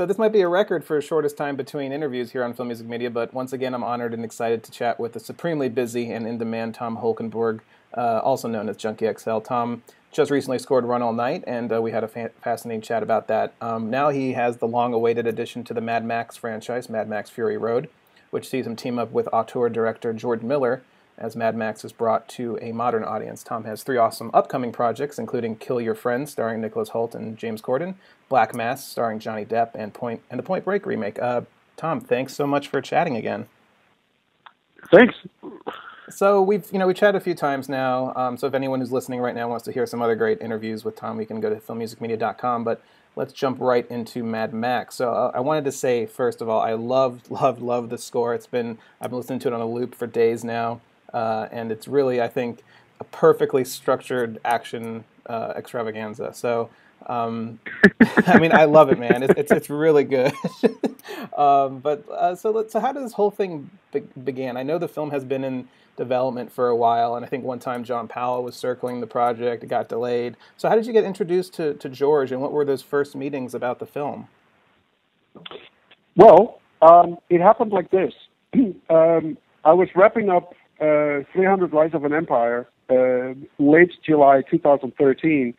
So this might be a record for shortest time between interviews here on Film Music Media, but once again, I'm honored and excited to chat with the supremely busy and in-demand Tom Holkenborg, also known as Junkie XL. Tom just recently scored Run All Night, and we had a fascinating chat about that. Now he has the long-awaited addition to the Mad Max franchise, Mad Max Fury Road, which sees him team up with auteur director George Miller as Mad Max is brought to a modern audience. Tom has 3 awesome upcoming projects, including Kill Your Friend, starring Nicholas Hoult and James Corden, Black Mass, starring Johnny Depp, and the Point Break remake. Tom, thanks so much for chatting again. Thanks. So we've chatted a few times now. So if anyone who's listening right now wants to hear some other great interviews with Tom, you can go to Film.Music.Media.com. But let's jump right into Mad Max. So I wanted to say, first of all, I love the score. I've been listening to it on a loop for days now. And it's really, I think, a perfectly structured action extravaganza. So, I mean, I love it, man. It's really good. So how did this whole thing begin? I know the film has been in development for a while, and I think one time John Powell was circling the project. It got delayed. So how did you get introduced to George, and what were those first meetings about the film? Well, it happened like this. I was wrapping up 300 Rise of an Empire, late July 2013,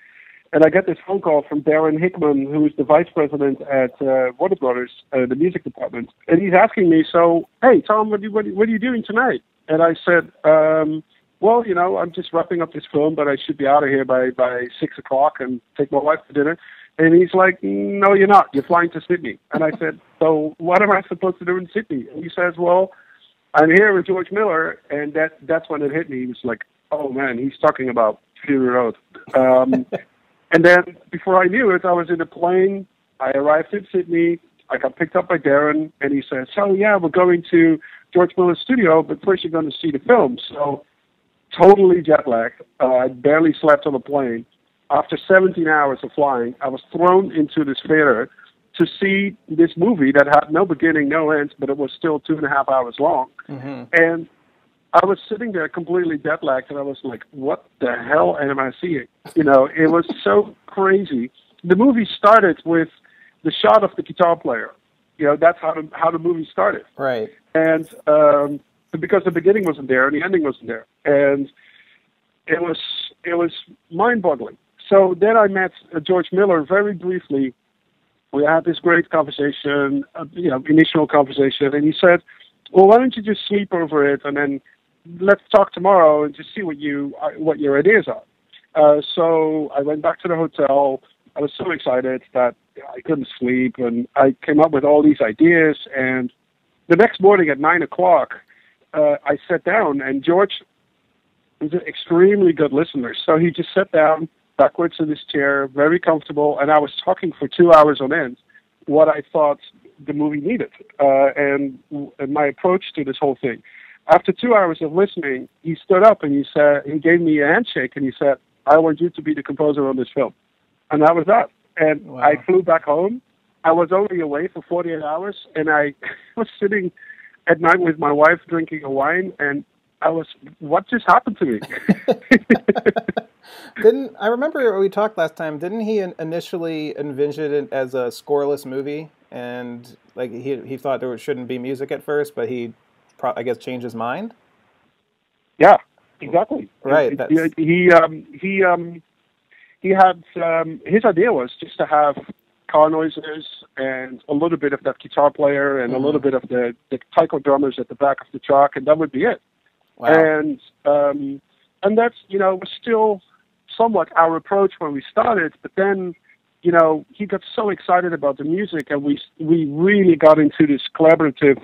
and I get this phone call from Darren Hickman, who's the vice president at Warner Brothers, the music department, and he's asking me, "So, hey, Tom, what are you doing tonight?" And I said, "Well, I'm just wrapping up this film, but I should be out of here by 6 o'clock and take my wife to dinner." And he's like, "No, you're not. You're flying to Sydney." And I said, "So what am I supposed to do in Sydney?" And he says, "Well, I'm here with George Miller," and that's when it hit me. He was like, "Oh man, he's talking about Fury Road." And then before I knew it, I was in a plane. I arrived in Sydney. I got picked up by Darren, and he said, "So yeah, we're going to George Miller's studio, but first you're going to see the film." So totally jet lagged. I barely slept on the plane. After 17 hours of flying, I was thrown into this theater to see this movie that had no beginning, no end, but it was still 2.5 hours long. Mm-hmm. And I was sitting there completely jet lagged, and I was like, what the hell am I seeing? It was so crazy. The movie started with the shot of the guitar player. That's how the movie started. Right. And because the beginning wasn't there and the ending wasn't there. And it was mind-boggling. So then I met George Miller very briefly. We had this great conversation, initial conversation, and he said, "Well, why don't you just sleep over it, and then let's talk tomorrow and just see what your ideas are." So I went back to the hotel. I was so excited that I couldn't sleep, and I came up with all these ideas. And the next morning at 9 o'clock, I sat down, and George was an extremely good listener. So he just sat down backwards in his chair, very comfortable, and I was talking for 2 hours on end what I thought the movie needed, and my approach to this whole thing. After 2 hours of listening, he stood up and he gave me a handshake, and he said, "I want you to be the composer on this film." And that was that. And wow. I flew back home. I was only away for 48 hours, and I was sitting at night with my wife drinking a wine, and what just happened to me? I remember we talked last time, didn't he initially envision it as a scoreless movie? And like he thought there shouldn't be music at first, but he, I guess, changed his mind? Yeah, exactly. Right. He had, his idea was just to have car noises and a little bit of that guitar player and a little bit of the Taiko drummers at the back of the truck, and that would be it. Wow. And that's, was still somewhat our approach when we started, but then, he got so excited about the music, and we really got into this collaborative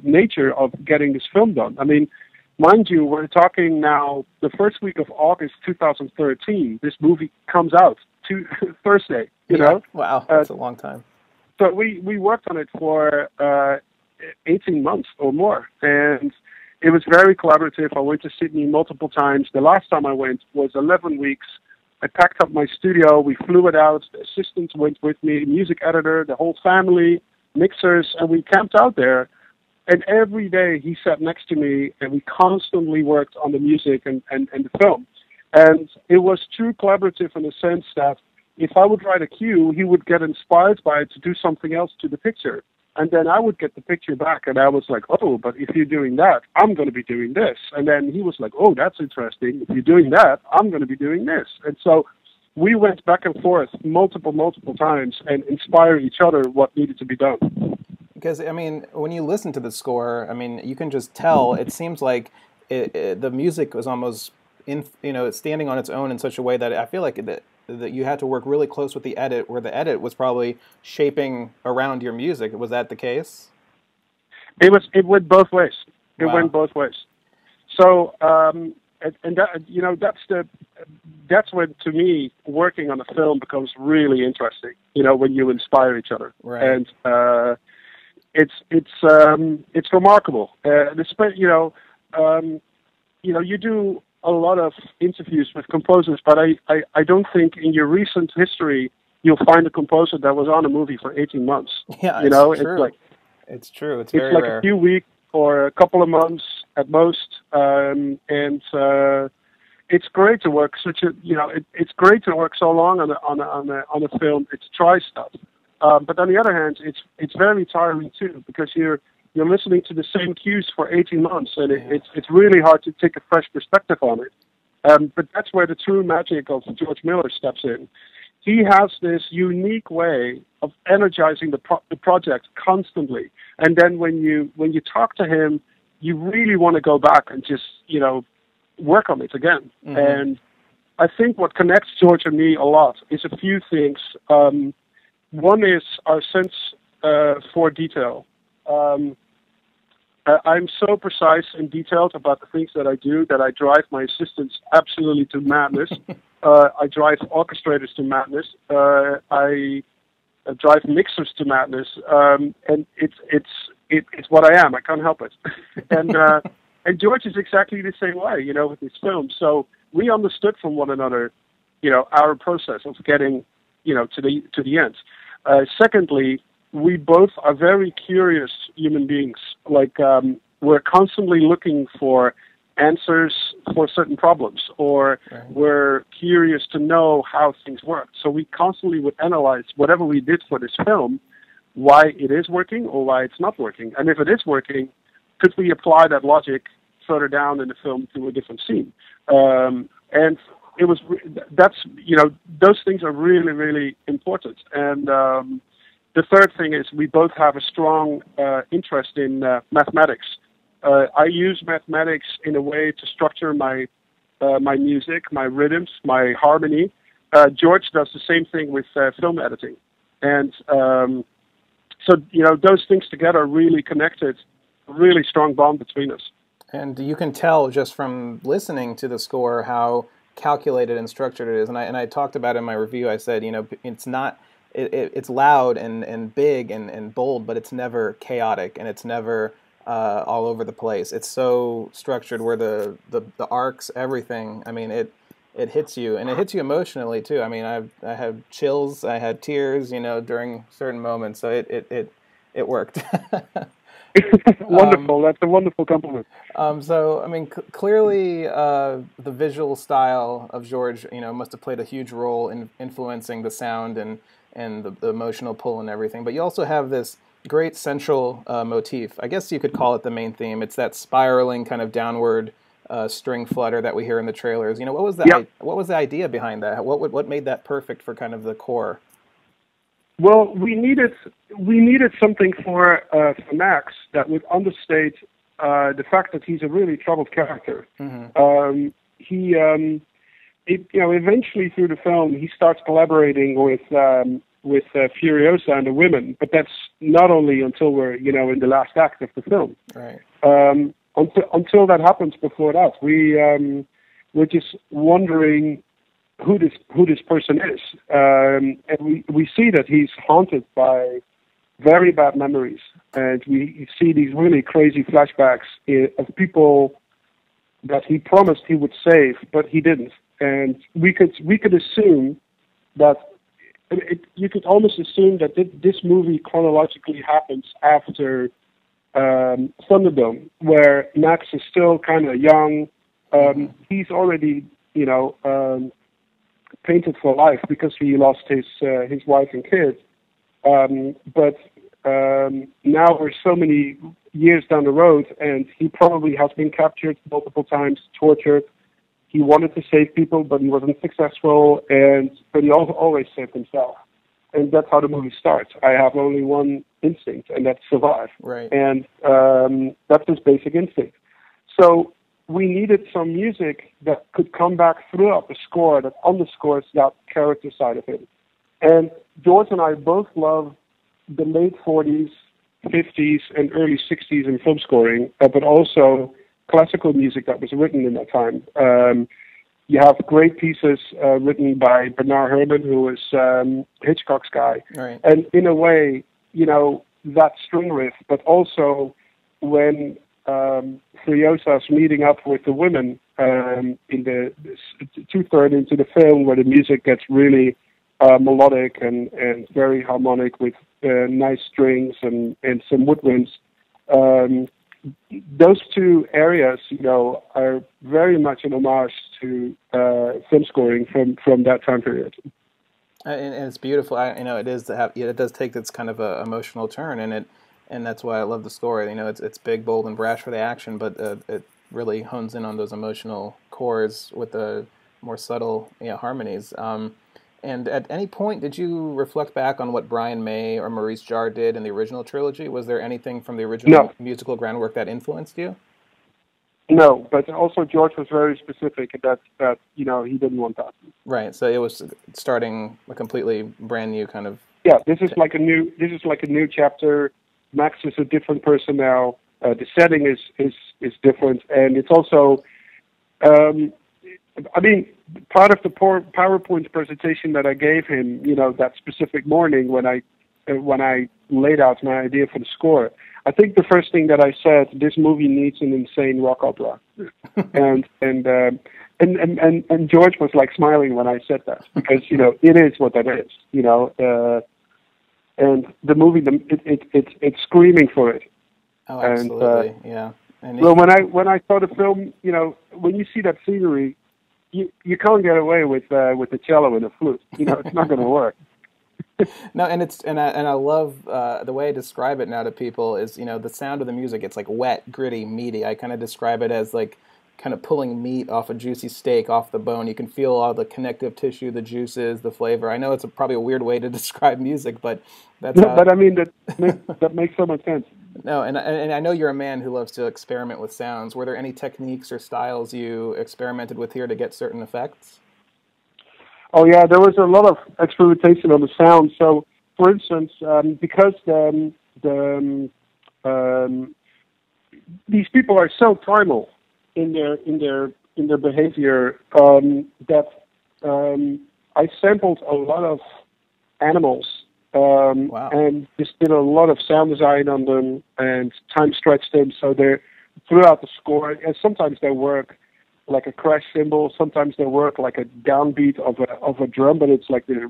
nature of getting this film done. I mean, mind you, we're talking now the first week of August 2013. This movie comes out Thursday, know? Wow, that's a long time. So we worked on it for 18 months or more, and it was very collaborative. I went to Sydney multiple times. The last time I went was 11 weeks. I packed up my studio. We flew it out. The assistants went with me, music editor, the whole family, mixers, and we camped out there. And every day he sat next to me, and we constantly worked on the music and the film. And it was true collaborative in the sense that if I would write a cue, he would get inspired by it to do something else to the picture. And then I would get the picture back, and I was like, oh, but if you're doing that, I'm going to be doing this. And then he was like, oh, that's interesting. If you're doing that, I'm going to be doing this. And so we went back and forth multiple times and inspired each other what needed to be done. Because, I mean, when you listen to the score, I mean, you can just tell, it seems like the music was almost, standing on its own in such a way that I feel like that you had to work really close with the edit, where the edit was probably shaping around your music. Was that the case? It went both ways. It Wow. went both ways. So, and that, that's when, to me, working on a film becomes really interesting. When you inspire each other, Right. And it's remarkable. You do a lot of interviews with composers, but I don't think in your recent history you'll find a composer that was on a movie for 18 months. Yeah, it's true. It's true. It's it's very like rare. a few weeks or a couple of months at most, and it's great to work it's great to work so long on a film. It's try stuff, but on the other hand, it's very tiring too, because you're listening to the same cues for 18 months, and it's really hard to take a fresh perspective on it. But that's where the true magic of George Miller steps in. He has this unique way of energizing the project constantly, and then when you talk to him, you really want to go back and just work on it again. Mm-hmm. And I think what connects George and me a lot is a few things. One is our sense for detail. I'm so precise and detailed about the things that I do that I drive my assistants absolutely to madness. I drive orchestrators to madness. I drive mixers to madness, and it's what I am. I can't help it. And George is exactly the same way, with his films. So we understood from one another, our process of getting, to the end. Secondly, we both are very curious human beings. Like, we're constantly looking for answers for certain problems, or Right. we're curious to know how things work. So we constantly would analyze whatever we did for this film, why it is working or why it's not working. And if it is working, could we apply that logic further down in the film to a different scene? And it was, those things are really, really important. And the third thing is we both have a strong interest in mathematics. I use mathematics in a way to structure my music, my rhythms, my harmony. George does the same thing with film editing. And so, those things together really connected, a really strong bond between us. And you can tell just from listening to the score how calculated and structured it is. And I talked about it in my review. I said, it's not, it's loud and big and bold, but it's never chaotic, and it's never all over the place. It's so structured where the arcs, everything. I mean, it hits you, and it hits you emotionally too. I mean, I had chills, I had tears, during certain moments. So it worked. Wonderful. That's a wonderful compliment. So, I mean, clearly the visual style of George, must have played a huge role in influencing the sound and the emotional pull and everything. But you also have this great central motif. I guess you could call it the main theme. It's that spiraling kind of downward string flutter that we hear in the trailers. What was the idea behind that? What made that perfect for kind of the core? Well, we needed something for Max that would understate the fact that he's a really troubled character. Mm-hmm. Eventually through the film, he starts collaborating with Furiosa and the women, but that's not only until we're in the last act of the film. Right. Until that happens. Before that, we're just wondering who this person is, and we see that he's haunted by very bad memories, and we see these really crazy flashbacks of people that he promised he would save, but he didn't. And we could assume that you could almost assume that this movie chronologically happens after Thunderdome, where Max is still kind of young. He's already painted for life because he lost his wife and kids. But now we're so many years down the road, and he probably has been captured multiple times, tortured. He wanted to save people, but he wasn't successful, but he always saved himself. And that's how the movie starts. I have only one instinct, and that's survive. Right. And that's his basic instinct. So we needed some music that could come back throughout the score that underscores that character side of him. And George and I both love the late 40s, 50s, and early 60s in film scoring, but also classical music that was written in that time. You have great pieces written by Bernard Herrmann, who was Hitchcock's guy. Right. And in a way, that string riff, but also when Furiosa's meeting up with the women in the two-thirds into the film, where the music gets really melodic and very harmonic with nice strings and some woodwinds. Those two areas, are very much an homage to film scoring from that time period. And it's beautiful. It does take this kind of a emotional turn, and that's why I love the score. It's big, bold, and brash for the action, but it really hones in on those emotional chords with the more subtle harmonies. And at any point, did you reflect back on what Brian May or Maurice Jarre did in the original trilogy? Was there anything from the original musical groundwork that influenced you? No, but also George was very specific that he didn't want that. Right. So it was starting a completely brand new kind of. Yeah, this is like a new chapter. Max is a different person now. The setting is different, and it's also. Part of the PowerPoint presentation that I gave him, that specific morning when I laid out my idea for the score, I think the first thing that I said, this movie needs an insane rock opera, and George was like smiling when I said that, because it is what that is, and the movie it's screaming for it. Oh, absolutely, yeah. And well, when I saw the film, when you see that scenery. You can't get away with the cello and the flute. It's not going to work. No, and I love the way I describe it now to people is the sound of the music. It's like wet, gritty, meaty. I kind of describe it as like kind of pulling meat off a juicy steak off the bone. You can feel all the connective tissue, the juices, the flavor. I know it's probably a weird way to describe music, but that's. But I mean that makes so much sense. No, and I know you're a man who loves to experiment with sounds. Were there any techniques or styles you experimented with here to get certain effects? Oh yeah, there was a lot of experimentation on the sound. So, for instance, because these people are so primal in their behavior that I sampled a lot of animals. Wow. And just did a lot of sound design on them and time stretched them so they're throughout the score. And sometimes they work like a crash cymbal. Sometimes they work like a downbeat of a drum, but it's like this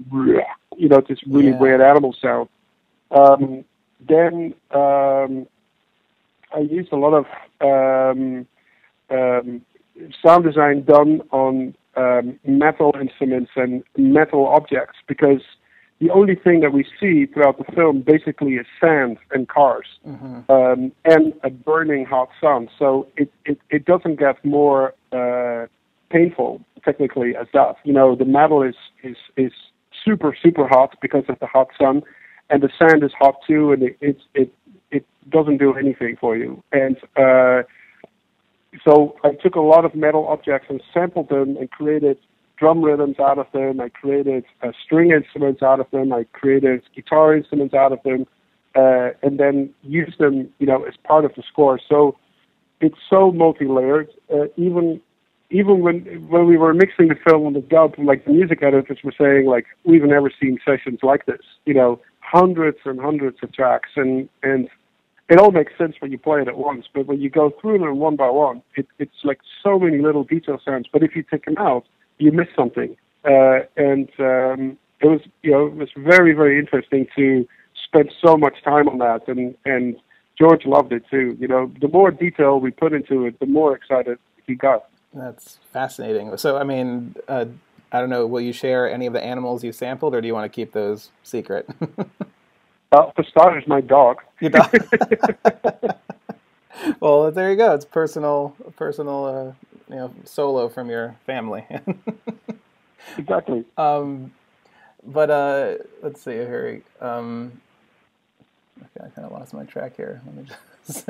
really weird animal sound. Then I used a lot of sound design done on metal instruments and metal objects, because the only thing that we see throughout the film basically is sand and cars, and a burning hot sun. So it doesn't get more painful technically as that. The metal is super, super hot because of the hot sun, and the sand is hot too, and it doesn't do anything for you. And so I took a lot of metal objects and sampled them and created drum rhythms out of them. I created string instruments out of them. I created guitar instruments out of them, and then used them, as part of the score. So it's so multi-layered. Even when we were mixing the film on the dub, like the music editors were saying, like, we've never seen sessions like this. Hundreds and hundreds of tracks, and it all makes sense when you play it at once. But when you go through them one by one, it's like so many little detail sounds. But if you take them out, you miss something, and it was very, very interesting to spend so much time on that, and George loved it too. The more detail we put into it, the more excited he got. That's fascinating. So, I mean, I don't know, will you share any of the animals you sampled, or do you want to keep those secret? For starters, my dog. Your dog. Well, there you go. It's personal, solo from your family. Exactly. But let's see here. Okay, I kind of lost my track here. Let me just.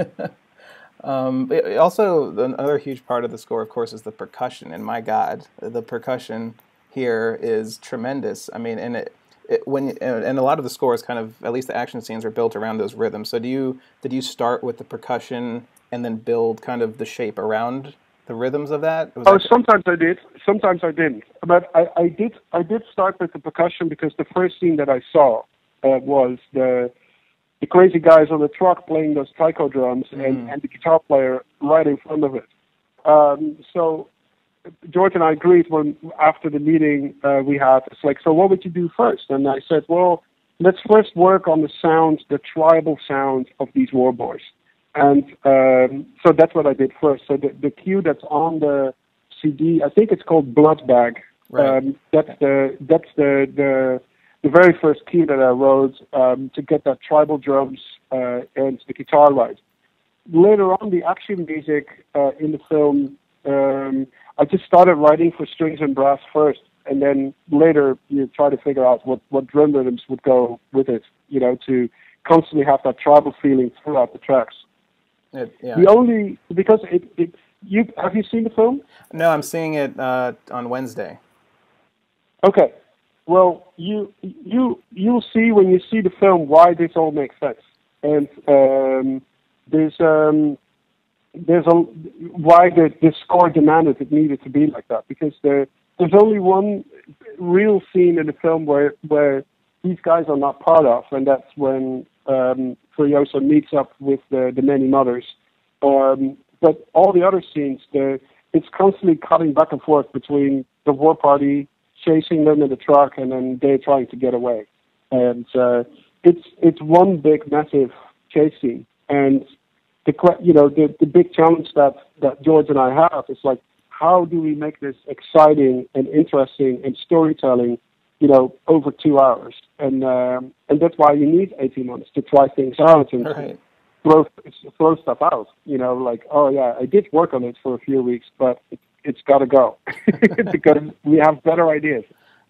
Also, another huge part of the score, of course, is the percussion. And my God, the percussion here is tremendous. I mean, and and a lot of the score is kind of, at least the action scenes are built around those rhythms. So did you start with the percussion and then build kind of the shape around the rhythms of that? Sometimes I did, sometimes I didn't. But I did start with the percussion because the first scene that I saw was the crazy guys on the truck playing those Taiko drums and the guitar player right in front of it. So George and I agreed after the meeting we had, it's like, so what would you do first? And I said, well, let's first work on the sound, the tribal sound of these war boys. And so that's what I did first. So the cue that's on the CD, I think it's called Blood Bag. Right. That's the very first cue that I wrote to get that tribal drums and the guitar right. Later on, the action music in the film, I just started writing for strings and brass first, and then later you try to figure out what drum rhythms would go with it, to constantly have that tribal feeling throughout the tracks. Yeah. Because have you seen the film? No, I'm seeing it on Wednesday. Okay. Well, you'll see when you see the film why this all makes sense, and why the score demanded it needed to be like that, because there's only one real scene in the film where these guys are not part of, and that's when Furiosa meets up with the many mothers. But all the other scenes, it's constantly cutting back and forth between the war party chasing them in the truck and then they trying to get away, and it's one big massive chase scene. And the big challenge that George and I have is like, how do we make this exciting and interesting and storytelling, over 2 hours? And that's why you need 18 months to try things out and right. throw stuff out. Like, oh yeah, I did work on it for a few weeks, but it's got to go because we have better ideas.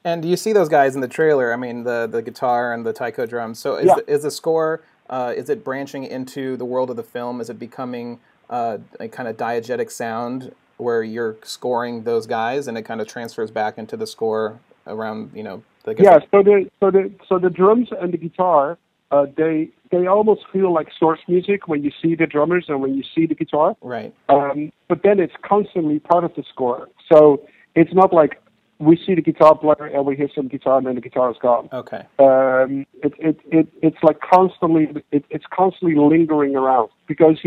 And you see those guys in the trailer. I mean, the guitar and the Taiko drums. So is the score? Is it branching into the world of the film? Is it becoming a kind of diegetic sound where you're scoring those guys, and it kind of transfers back into the score around the guitar? Yeah. So the drums and the guitar, they almost feel like source music when you see the drummers and when you see the guitar. Right. But then it's constantly part of the score. So it's not like we see the guitar player and we hear some guitar and then the guitar is gone. Okay. It's like constantly, it's constantly lingering around because,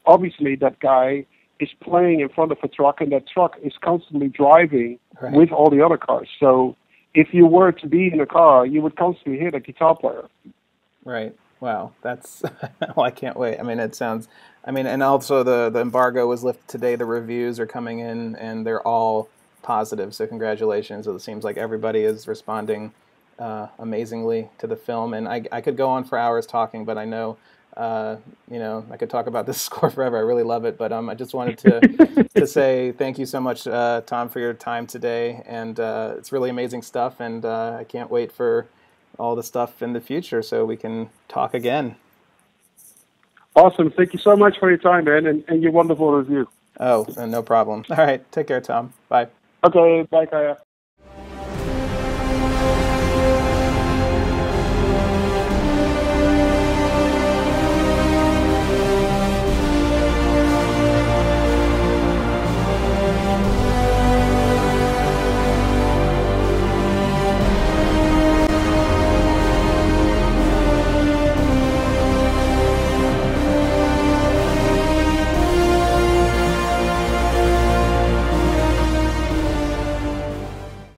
obviously that guy is playing in front of a truck and that truck is constantly driving with all the other cars. So if you were to be in a car, you would constantly hear the guitar player. Right. Wow. That's, well, I can't wait. I mean, it sounds, and also the embargo was lifted today. The reviews are coming in and they're all positive. So congratulations. It seems like everybody is responding amazingly to the film. And I could go on for hours talking, but I know, I could talk about this score forever. I really love it. But I just wanted to say thank you so much, Tom, for your time today. And it's really amazing stuff. And I can't wait for all the stuff in the future so we can talk again. Awesome. Thank you so much for your time, man, and your wonderful review. Oh, no problem. All right. Take care, Tom. Bye. Okay. Bye, Kaya.